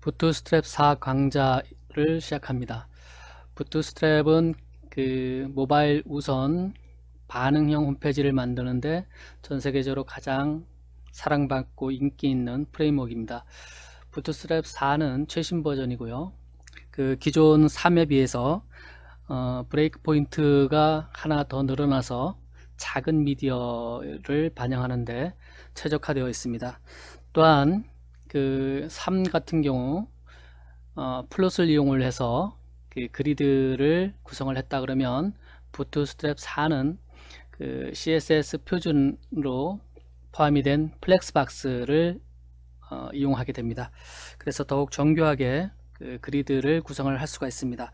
부트스트랩 4 강좌를 시작합니다. 부트스트랩은 그 모바일 우선 반응형 홈페이지를 만드는데 전 세계적으로 가장 사랑받고 인기 있는 프레임워크입니다. 부트스트랩 4는 최신 버전이고요. 그 기존 3에 비해서 브레이크 포인트가 하나 더 늘어나서 작은 미디어를 반영하는데 최적화되어 있습니다. 또한 그 3 같은 경우 플롯을 이용을 해서 그 그리드를 구성을 했다 그러면 부트스트랩 4는 그 CSS 표준으로 포함이 된 플렉스박스를 이용하게 됩니다. 그래서 더욱 정교하게 그 그리드를 구성을 할 수가 있습니다.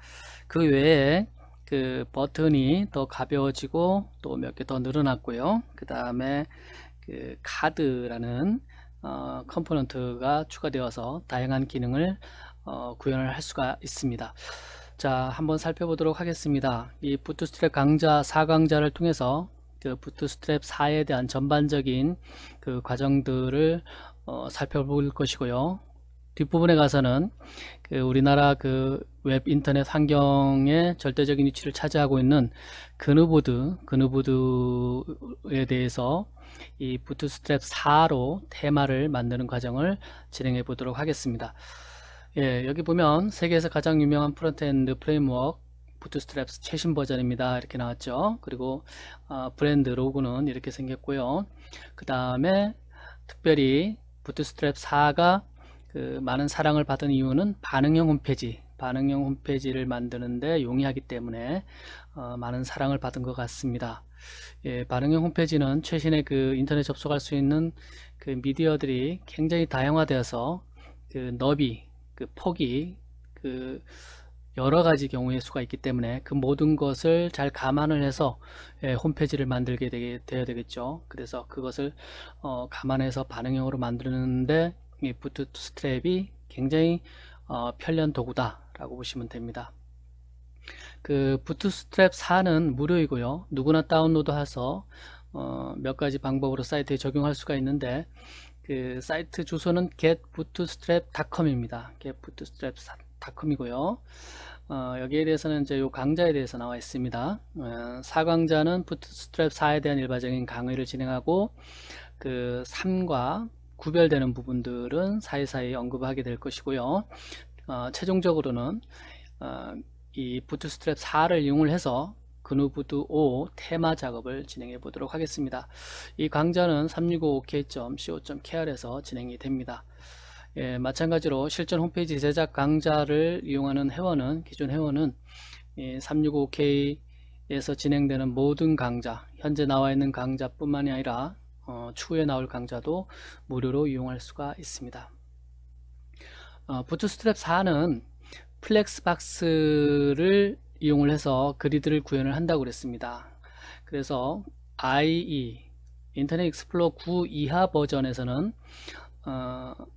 그 외에 그 버튼이 더 가벼워지고 또 몇 개 더 늘어났고요. 그 다음에 그 카드라는 컴포넌트가 추가되어서 다양한 기능을 구현을 할 수가 있습니다. 자, 한번 살펴보도록 하겠습니다. 이 부트스트랩 강좌 4강좌를 통해서 그 부트스트랩 4에 대한 전반적인 그 과정들을 살펴볼 것이고요. 뒷부분에 가서는 그 우리나라 그 웹 인터넷 환경의 절대적인 위치를 차지하고 있는 그누보드에 대해서 이 부트스트랩 4로 테마를 만드는 과정을 진행해 보도록 하겠습니다. 예, 여기 보면 세계에서 가장 유명한 프론트엔드 프레임워크 부트스트랩 최신 버전입니다. 이렇게 나왔죠. 그리고 브랜드 로고는 이렇게 생겼고요. 그 다음에 특별히 부트스트랩 4가 그 많은 사랑을 받은 이유는 반응형 홈페이지를 만드는데 용이하기 때문에 많은 사랑을 받은 것 같습니다. 예, 반응형 홈페이지는 최신의 그 인터넷 접속할 수 있는 그 미디어들이 굉장히 다양화되어서 그 너비, 그 폭이 그 여러 가지 경우의 수가 있기 때문에 그 모든 것을 잘 감안을 해서 홈페이지를 만들게 되어야 되겠죠. 그래서 그것을 감안해서 반응형으로 만드는데 이 부트스트랩이 굉장히 편리한 도구다 라고 보시면 됩니다. 그 부트스트랩 4는 무료이고요. 누구나 다운로드 해서 몇 가지 방법으로 사이트에 적용할 수가 있는데 그 사이트 주소는 getbootstrap.com입니다. getbootstrap.com이고요. 여기에 대해서는 이제 요 강좌에 대해서 나와 있습니다. 4강좌는 부트스트랩 4에 대한 일반적인 강의를 진행하고 그 3과 구별되는 부분들은 사이사이 언급하게 될 것이고요. 최종적으로는 이 부트스트랩 4를 이용을 해서 그누보드 5 테마 작업을 진행해 보도록 하겠습니다. 이 강좌는 365ok.co.kr에서 진행이 됩니다. 예, 마찬가지로 실전 홈페이지 제작 강좌를 이용하는 회원은 기존 회원은 365K에서 진행되는 모든 강좌, 현재 나와 있는 강좌뿐만이 아니라 추후에 나올 강좌도 무료로 이용할 수가 있습니다. 부트스트랩 4는 플렉스박스를 이용을 해서 그리드를 구현을 한다고 그랬습니다. 그래서 IE 인터넷 익스플로러 9 이하 버전에서는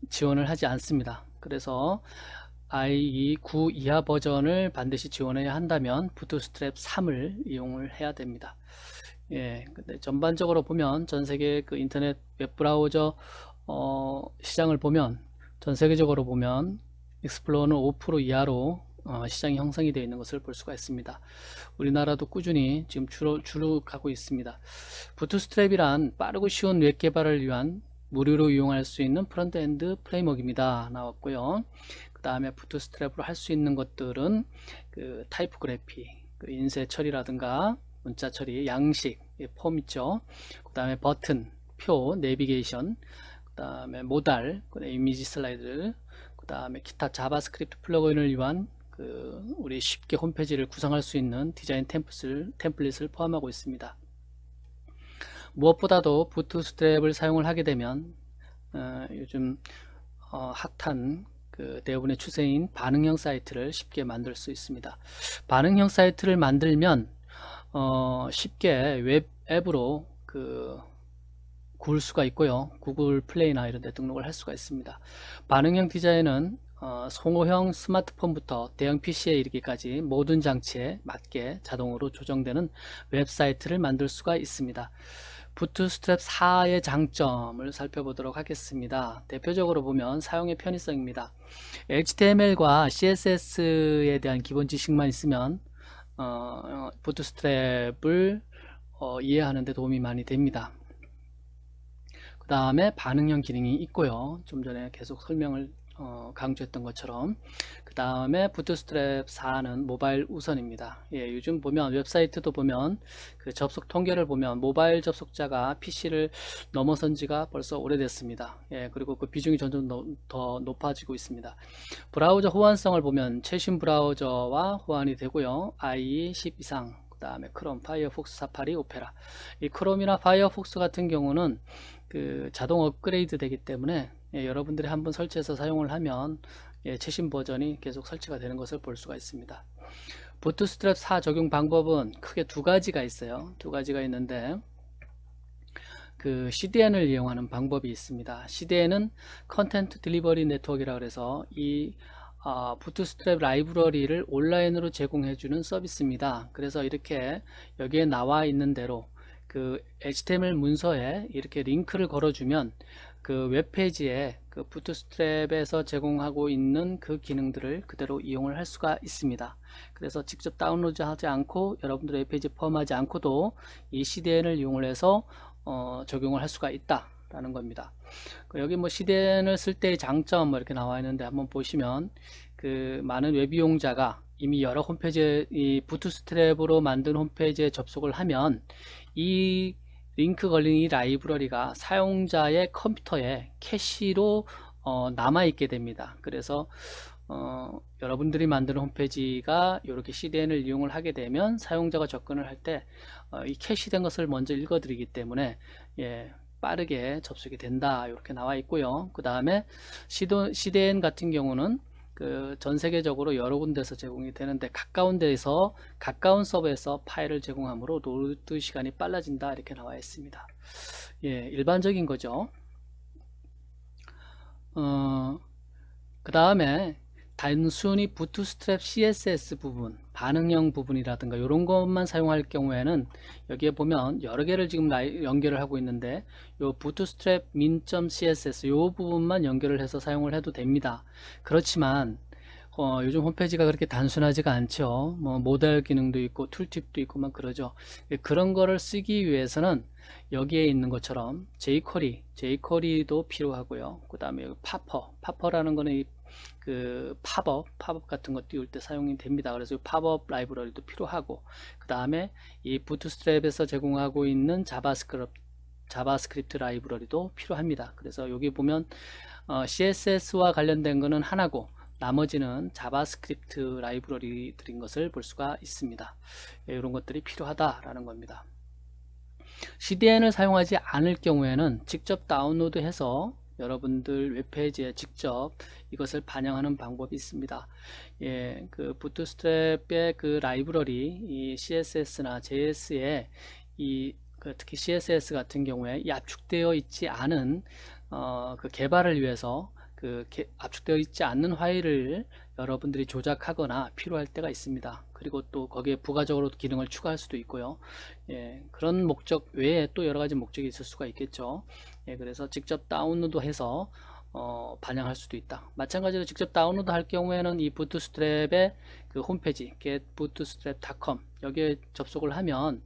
지원을 하지 않습니다. 그래서 IE 9 이하 버전을 반드시 지원해야 한다면 부트스트랩 3을 이용을 해야 됩니다. 예, 근데 전반적으로 보면 전 세계 그 인터넷 웹브라우저 시장을 보면 전 세계적으로 보면 익스플로러는 5% 이하로 시장이 형성이 되어 있는 것을 볼 수가 있습니다. 우리나라도 꾸준히 지금 주로 가고 있습니다. 부트스트랩이란 빠르고 쉬운 웹 개발을 위한 무료로 이용할 수 있는 프론트엔드 프레임워크입니다. 나왔고요. 그 다음에 부트스트랩으로 할 수 있는 것들은 그 타이포그래피, 그 인쇄 처리라든가 문자 처리, 양식, 폼 있죠. 그 다음에 버튼, 표, 내비게이션, 그 다음에 모달, 그 다음에 이미지 슬라이드, 그 다음에 기타 자바스크립트 플러그인을 위한 그 우리 쉽게 홈페이지를 구성할 수 있는 디자인 템플릿을 포함하고 있습니다. 무엇보다도 부트스트랩을 사용을 하게 되면 요즘 핫한 그 대부분의 추세인 반응형 사이트를 쉽게 만들 수 있습니다. 반응형 사이트를 만들면 쉽게 웹 앱으로 그 구울 수가 있고요. 구글 플레이나 이런 데 등록을 할 수가 있습니다. 반응형 디자인은 소모형 스마트폰부터 대형 PC에 이르기까지 모든 장치에 맞게 자동으로 조정되는 웹사이트를 만들 수가 있습니다. 부트스트랩 4의 장점을 살펴보도록 하겠습니다. 대표적으로 보면 사용의 편의성입니다. HTML과 CSS에 대한 기본 지식만 있으면 부트스트랩을 이해하는 데 도움이 많이 됩니다. 그 다음에 반응형 기능이 있고요. 좀 전에 계속 설명을 강조했던 것처럼. 그 다음에 부트스트랩 4는 모바일 우선입니다. 예, 요즘 보면 웹사이트도 보면 그 접속 통계를 보면 모바일 접속자가 PC를 넘어선 지가 벌써 오래됐습니다. 예, 그리고 그 비중이 점점 더 높아지고 있습니다. 브라우저 호환성을 보면 최신 브라우저와 호환이 되고요. IE 10 이상, 그 다음에 크롬, 파이어폭스, 사파리, 오페라. 이 크롬이나 파이어폭스 같은 경우는 그 자동 업그레이드 되기 때문에 여러분들이 한번 설치해서 사용을 하면 최신 버전이 계속 설치가 되는 것을 볼 수가 있습니다. 부트스트랩 4 적용 방법은 크게 두 가지가 있어요. 두 가지가 있는데 그 CDN을 이용하는 방법이 있습니다. CDN은 컨텐트 딜리버리 네트워크라고 해서 이 부트스트랩 라이브러리를 온라인으로 제공해주는 서비스입니다. 그래서 이렇게 여기에 나와 있는 대로 그 HTML 문서에 이렇게 링크를 걸어주면 그 웹페이지에 그 부트스트랩에서 제공하고 있는 그 기능들을 그대로 이용을 할 수가 있습니다. 그래서 직접 다운로드 하지 않고 여러분들의 웹페이지 포함하지 않고도 이 CDN을 이용을 해서 적용을 할 수가 있다 라는 겁니다. 여기 뭐 CDN을 쓸 때의 장점 뭐 이렇게 나와 있는데 한번 보시면 그 많은 웹 이용자가 이미 여러 홈페이지에 이 부트스트랩으로 만든 홈페이지에 접속을 하면 이 링크 걸린 이 라이브러리가 사용자의 컴퓨터에 캐시로 남아 있게 됩니다. 그래서 여러분들이 만드는 홈페이지가 이렇게 CDN을 이용을 하게 되면 사용자가 접근을 할 때 이 캐시된 것을 먼저 읽어드리기 때문에 빠르게 접속이 된다 이렇게 나와 있고요. 그 다음에 CDN 같은 경우는 그 전 세계적으로 여러 군데서 제공이 되는데 가까운 데에서 가까운 서버에서 파일을 제공하므로 로드 시간이 빨라진다 이렇게 나와 있습니다. 일반적인 거죠. 그 다음에 단순히 부트스트랩 CSS 부분, 반응형 부분이라든가 이런 것만 사용할 경우에는 여기에 보면 여러 개를 지금 연결을 하고 있는데 요 부트스트랩 min.css 요 부분만 연결을 해서 사용을 해도 됩니다. 그렇지만 요즘 홈페이지가 그렇게 단순하지가 않죠. 뭐 모델 기능도 있고 툴팁도 있고 막 그러죠. 그런 거를 쓰기 위해서는 여기에 있는 것처럼 jQuery도 필요하고요. 그 다음에 여기 파퍼라는 거는 그 팝업 같은 거 띄울 때 사용이 됩니다. 그래서 팝업 라이브러리도 필요하고 그 다음에 이 부트스트랩에서 제공하고 있는 자바스크립트 라이브러리도 필요합니다. 그래서 여기 보면 CSS와 관련된 거는 하나고 나머지는 자바스크립트 라이브러리들인 것을 볼 수가 있습니다. 이런 것들이 필요하다라는 겁니다. CDN을 사용하지 않을 경우에는 직접 다운로드해서 여러분들 웹페이지에 직접 이것을 반영하는 방법이 있습니다. 그 부트스트랩의 그 라이브러리, 이 CSS나 JS에 특히 CSS 같은 경우에 이 압축되어 있지 않은 그 개발을 위해서 압축되어 있지 않는 파일을 여러분들이 조작하거나 필요할 때가 있습니다. 그리고 또 거기에 부가적으로 기능을 추가할 수도 있고요. 그런 목적 외에 또 여러 가지 목적이 있을 수가 있겠죠. 그래서 직접 다운로드해서 반영할 수도 있다. 마찬가지로 직접 다운로드 할 경우에는 이 부트스트랩의 그 홈페이지 getbootstrap.com 여기에 접속을 하면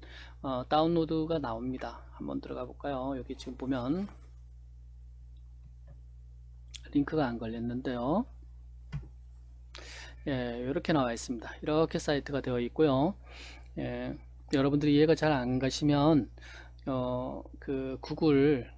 다운로드가 나옵니다. 한번 들어가 볼까요? 여기 지금 보면 링크가 안 걸렸는데요. 이렇게 나와 있습니다. 이렇게 사이트가 되어 있고요. 여러분들이 이해가 잘 안 가시면 그 구글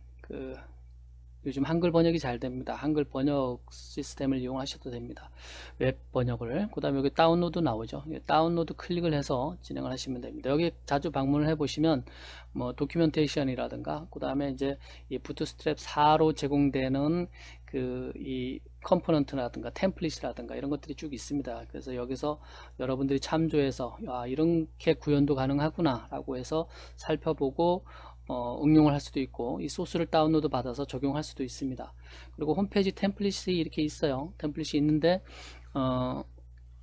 요즘 한글 번역이 잘 됩니다. 한글 번역 시스템을 이용하셔도 됩니다. 웹 번역을. 그 다음에 여기 다운로드 나오죠. 다운로드 클릭을 해서 진행을 하시면 됩니다. 여기 자주 방문을 해 보시면 뭐 도큐멘테이션이라든가 그 다음에 이제 이 부트스트랩 4로 제공되는 이 컴포넌트라든가 템플릿이라든가 이런 것들이 쭉 있습니다. 그래서 여기서 여러분들이 참조해서 이렇게 구현도 가능하구나 라고 해서 살펴보고 응용을 할 수도 있고 이 소스를 다운로드 받아서 적용할 수도 있습니다. 그리고 홈페이지 템플릿이 이렇게 있어요. 템플릿이 있는데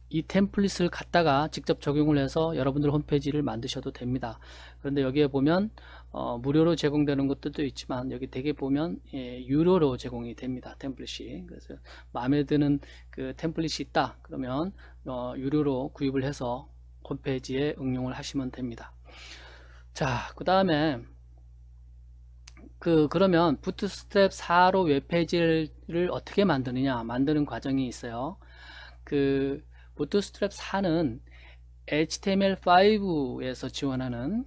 이 템플릿을 갖다가 직접 적용을 해서 여러분들 홈페이지를 만드셔도 됩니다. 그런데 여기에 보면 무료로 제공되는 것들도 있지만 여기 대개 보면 유료로 제공이 됩니다. 템플릿이. 그래서 마음에 드는 그 템플릿이 있다 그러면 유료로 구입을 해서 홈페이지에 응용을 하시면 됩니다. 자, 그 다음에 그러면 부트스트랩 4로 웹페이지를 어떻게 만드느냐, 만드는 과정이 있어요. 부트스트랩 4는 HTML5에서 지원하는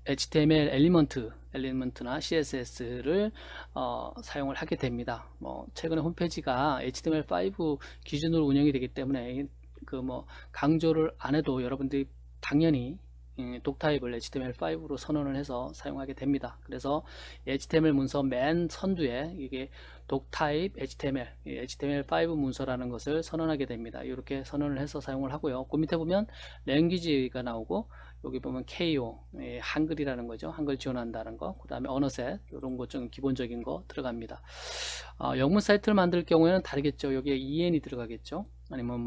HTML 엘리먼트나 CSS를 사용을 하게 됩니다. 최근에 홈페이지가 HTML5 기준으로 운영이 되기 때문에 강조를 안 해도 여러분들이 당연히 독타입을 HTML5로 선언을 해서 사용하게 됩니다. 그래서 HTML 문서 맨 선두에 이게 독타입 HTML5 문서라는 것을 선언하게 됩니다. 이렇게 선언을 해서 사용을 하고요. 그 밑에 보면 랭귀지가 나오고 여기 보면 KO 한글이라는 거죠. 한글 지원한다는 거. 그 다음에 언어셋 이런 것 좀 기본적인 거 들어갑니다. 영문 사이트를 만들 경우에는 다르겠죠. 여기에 EN이 들어가겠죠. 아니면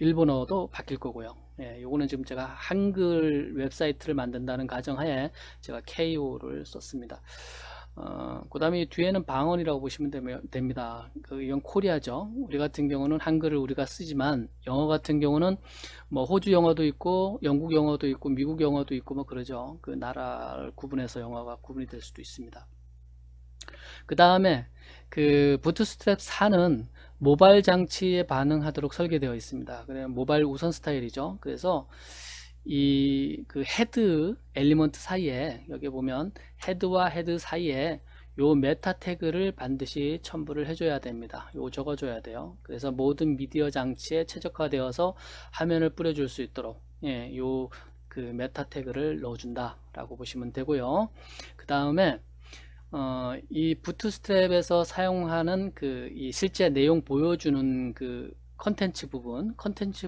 일본어도 바뀔 거고요. 요거는 지금 제가 한글 웹사이트를 만든다는 가정하에 제가 KO를 썼습니다. 그 다음에 뒤에는 방언이라고 보시면 됩니다. 이건 코리아죠. 우리 같은 경우는 한글을 우리가 쓰지만 영어 같은 경우는 호주 영어도 있고 영국 영어도 있고 미국 영어도 있고 그러죠. 그 나라를 구분해서 영어가 구분이 될 수도 있습니다. 그 다음에 부트스트랩 4는 모바일 장치에 반응하도록 설계되어 있습니다. 그래 모바일 우선 스타일이죠. 그래서 헤드 엘리먼트 사이에 여기 보면 헤드와 헤드 사이에 요 메타 태그를 반드시 첨부를 해줘야 됩니다. 요 적어줘야 돼요. 그래서 모든 미디어 장치에 최적화되어서 화면을 뿌려줄 수 있도록 요 메타 태그를 넣어준다 라고 보시면 되고요. 그 다음에 이 부트스트랩에서 사용하는 이 실제 내용 보여주는 컨텐츠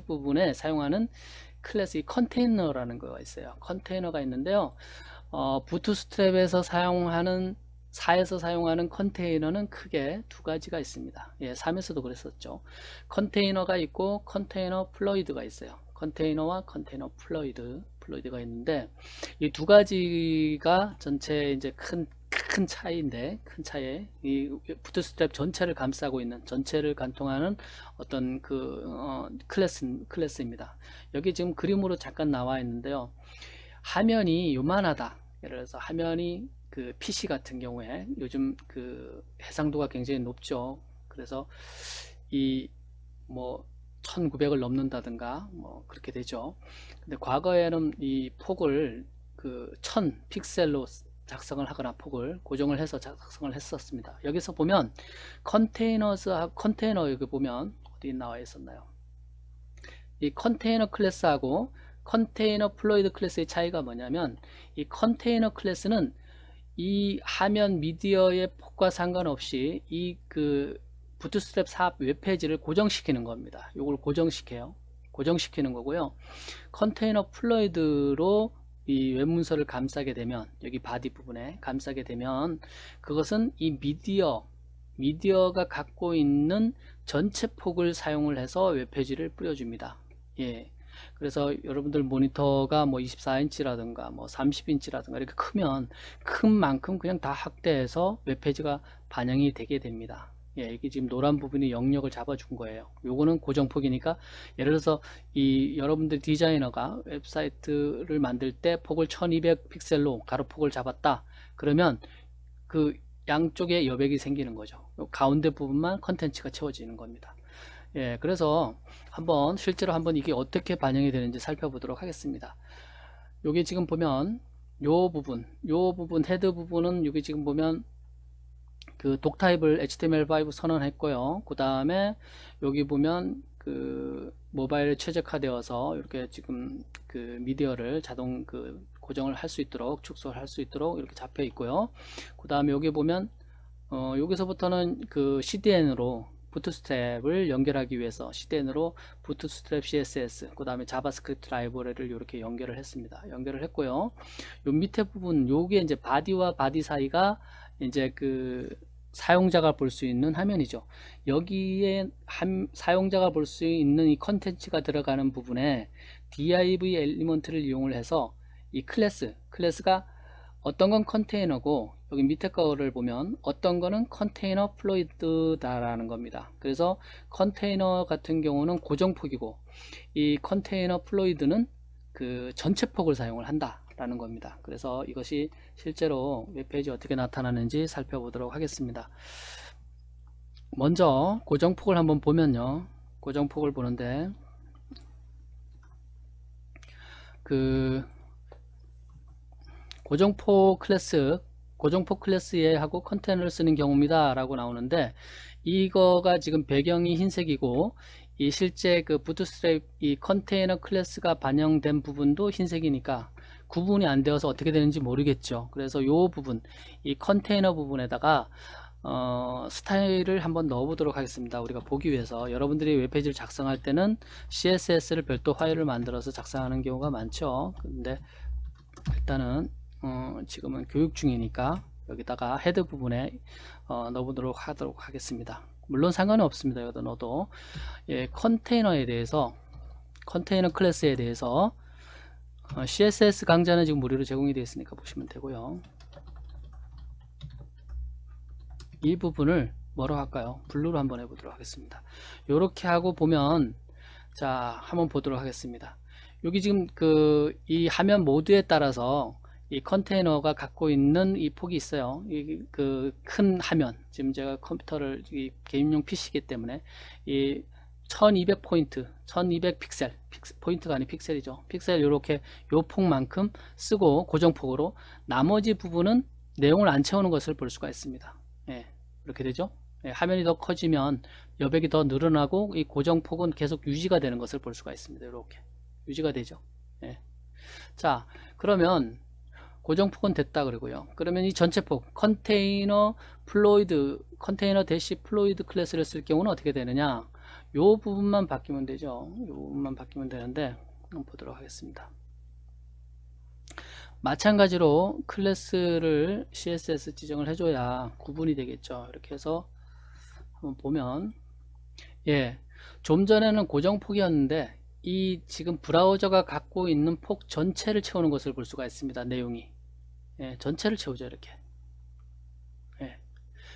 부분에 사용하는 클래스 컨테이너라는 거가 있어요. 컨테이너가 있는데요. 부트스트랩에서 사용하는 4에서 사용하는 컨테이너는 크게 두 가지가 있습니다. 3에서도 그랬었죠. 컨테이너가 있고 컨테이너 플로이드가 있어요. 컨테이너와 컨테이너 플로이드가 있는데 이 두 가지가 전체 이제 큰 차이인데 큰 차이에 이 부트스트랩 전체를 감싸고 있는 전체를 관통하는 어떤 클래스입니다. 여기 지금 그림으로 잠깐 나와 있는데요. 화면이 요만하다. 예를 들어서 화면이 PC 같은 경우에 요즘 해상도가 굉장히 높죠. 그래서 1900을 넘는다든가 그렇게 되죠. 근데 과거에는 이 폭을 1000 픽셀로 작성을 하거나 폭을 고정을 해서 작성을 했었습니다. 여기서 보면 컨테이너 여기 보면 어디 나와 있었나요? 이 컨테이너 클래스하고 컨테이너 플로이드 클래스의 차이가 뭐냐면 이 컨테이너 클래스는 이 화면 미디어의 폭과 상관없이 부트스트랩 4 웹페이지를 고정시키는 겁니다. 이걸 고정시키는 거고요. 컨테이너 플로이드로 이 웹문서를 감싸게 되면 여기 바디 부분에 감싸게 되면 그것은 이 미디어가 갖고 있는 전체 폭을 사용을 해서 웹페이지를 뿌려줍니다. 그래서 여러분들 모니터가 24인치라든가 30인치라든가 이렇게 크면 큰 만큼 그냥 다 확대해서 웹페이지가 반영이 되게 됩니다. 이게 지금 노란 부분이 영역을 잡아준 거예요. 요거는 고정폭이니까 예를 들어서 여러분들 디자이너가 웹사이트를 만들 때 폭을 1200 픽셀로 가로폭을 잡았다. 그러면 양쪽에 여백이 생기는 거죠. 가운데 부분만 컨텐츠가 채워지는 겁니다. 그래서 실제로 한번 이게 어떻게 반영이 되는지 살펴보도록 하겠습니다. 여기 지금 보면 요 부분 헤드 부분은 여기 지금 보면 독타입을 HTML5 선언했고요. 그 다음에 여기 보면 모바일에 최적화되어서 이렇게 지금 미디어를 자동 고정을 할 수 있도록 축소를 할 수 있도록 이렇게 잡혀 있고요. 그 다음에 여기 보면 여기서부터는 CDN으로 부트스트랩을 연결하기 위해서 CDN으로 부트스트랩 CSS 그 다음에 자바스크립트 라이브러리를 이렇게 연결을 했습니다. 연결을 했고요. 요 밑에 부분 요게 이제 바디와 바디 사이가 이제 사용자가 볼 수 있는 화면이죠. 여기에 사용자가 볼 수 있는 이 컨텐츠가 들어가는 부분에 div 엘리먼트를 이용을 해서 이 클래스가 어떤 건 컨테이너고 여기 밑에 거를 보면 어떤 거는 컨테이너 플로이드다라는 겁니다. 그래서 컨테이너 같은 경우는 고정폭이고 이 컨테이너 플로이드는 그 전체 폭을 사용을 한다라는 겁니다. 그래서 이것이 실제로 웹페이지에 어떻게 나타나는지 살펴보도록 하겠습니다. 먼저 고정폭을 한번 보면요. 고정폭을 보는데 그 고정폭 클래스에 하고 컨테이너를 쓰는 경우입니다 라고 나오는데, 이거가 지금 배경이 흰색이고 이 실제 그 부트스트랩 이 컨테이너 클래스가 반영된 부분도 흰색이니까 구분이 안 되어서 어떻게 되는지 모르겠죠. 그래서 요 부분, 이 컨테이너 부분에다가 스타일을 한번 넣어 보도록 하겠습니다. 우리가 보기 위해서. 여러분들이 웹페이지를 작성할 때는 CSS를 별도 파일을 만들어서 작성하는 경우가 많죠. 근데 일단은 지금은 교육 중이니까 여기다가 헤드 부분에 넣어보도록 하겠습니다. 물론 상관은 없습니다. 여기다 넣어도. 예, 컨테이너에 대해서, 컨테이너 클래스에 대해서 CSS 강좌는 지금 무료로 제공이 되어 있으니까 보시면 되고요. 이 부분을 뭐로 할까요? 블루로 한번 해보도록 하겠습니다. 이렇게 하고 보면, 자, 한번 보도록 하겠습니다. 여기 지금 이 화면 모드에 따라서 이 컨테이너가 갖고 있는 이 폭이 있어요. 이 큰 화면, 지금 제가 컴퓨터를 이 게임용 PC이기 때문에 이 1200포인트, 1200픽셀, 포인트가 아닌 픽셀이죠. 픽셀 이렇게 요 폭만큼 쓰고 고정폭으로, 나머지 부분은 내용을 안 채우는 것을 볼 수가 있습니다. 예, 이렇게 되죠. 예, 화면이 더 커지면 여백이 더 늘어나고 이 고정폭은 계속 유지가 되는 것을 볼 수가 있습니다. 이렇게 유지가 되죠. 예. 자, 그러면 고정폭은 됐다 그러고요. 그러면 이 전체 폭 컨테이너 대시 플로이드 클래스를 쓸 경우는 어떻게 되느냐? 요 부분만 바뀌면 되죠. 요 부분만 바뀌면 되는데 한번 보도록 하겠습니다. 마찬가지로 클래스를 CSS 지정을 해줘야 구분이 되겠죠. 이렇게 해서 한번 보면, 예, 좀 전에는 고정폭이었는데 이 지금 브라우저가 갖고 있는 폭 전체를 채우는 것을 볼 수가 있습니다. 내용이, 예, 전체를 채우죠. 이렇게. 예.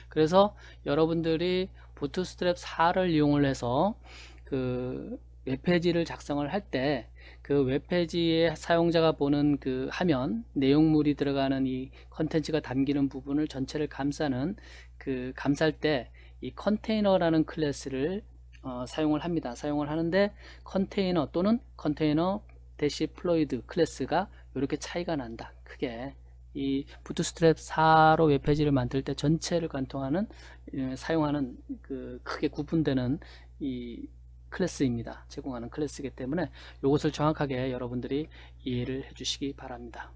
그래서 여러분들이 부트스트랩 4를 이용을 해서 그 웹페이지를 작성을 할 때 그 웹페이지에 사용자가 보는 그 화면, 내용물이 들어가는 이 컨텐츠가 담기는 부분을 전체를 감싸는 감쌀 때 이 컨테이너라는 클래스를 사용을 합니다. 사용을 하는데 컨테이너 또는 컨테이너 대시 플로이드 클래스가 이렇게 차이가 난다. 크게. 이 부트스트랩 4로 웹페이지를 만들 때 전체를 관통하는 사용하는 크게 구분되는 이 클래스입니다. 제공하는 클래스이기 때문에 이것을 정확하게 여러분들이 이해를 해 주시기 바랍니다.